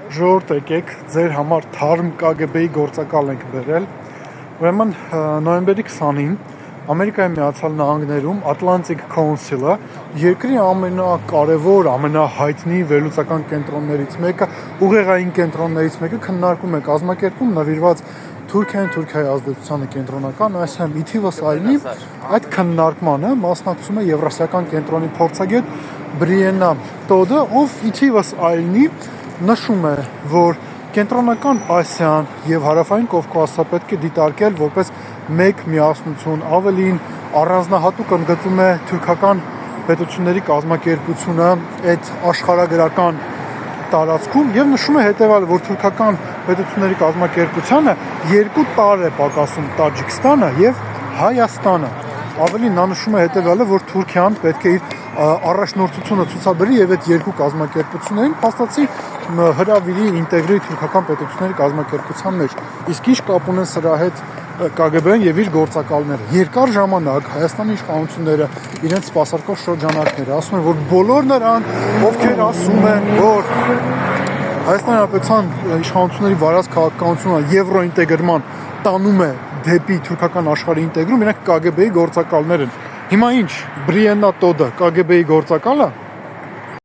Ժողովուրդ եկեք, ձեր համար թարմ KGB-ի գործակալ ենք բերել։ Ուրեմն նոյեմբերի 20-ին Ամերիկայի Միացյալ Նահանգներում Atlantic Council-ը երկրի ամենակարևոր, ամենահայտնի վերլուծական կենտրոններից մեկը, ուղեղային կենտրոններից մեկը քննարկում է կազմակերպում նվիրված Թուրքիային, Թուրքիայի ազդեցությանը կենտրոնական, այսինքն ի թիվս այլնի, այդ քննարկմանը մասնակցում է Եվրասիական կենտրոնի փորձագետ Բրիեննա Տոդը, ով ի թիվս այլնի նշում է, որ կենտրոնական Ասիան եւ հարավային Կովկասը պետք է դիտարկել որպես մեկ միասնություն, ավելին առանձնահատուկ ընդգծում է թուրքական պետությունների կազմակերպությունը այդ աշխարհագրական տարածքում եւ նշում է հետեւյալը, որ թուրքական պետությունների կազմակերպությանը 2 տարր է պակասում Տաջիկստանը եւ Հայաստանը։ Ավելին նա նշում է հետեւյալը, որ Թուրքիան պետք է իր առաջնորդությունը ցուցաբերի եւ այդ երկու կազմակերպություններին փաստացի հրավիրի ինտեգրի թուրքական պետությունների կազմակերպության մեջ։ Իսկ ինչ կապ ունեն սրա հետ KGB-ն եւ իր գործակալները։ Երկար ժամանակ Հայաստանի իշխանությունները իրենց սպասարկող շրջանակները ասում են, որ բոլոր նրանք, ովքեր ասում են, որ Հայաստանի Հանրապետության իշխանությունների վարած քաղաքականությունը եվրոինտեգրման տանում է դեպի թուրքական աշխարհի ինտեգրում, իրենք KGB-ի գործակալներ են։ Հիմա ինչ, Բրիեննա Տոդը KGB-ի գործակալ է։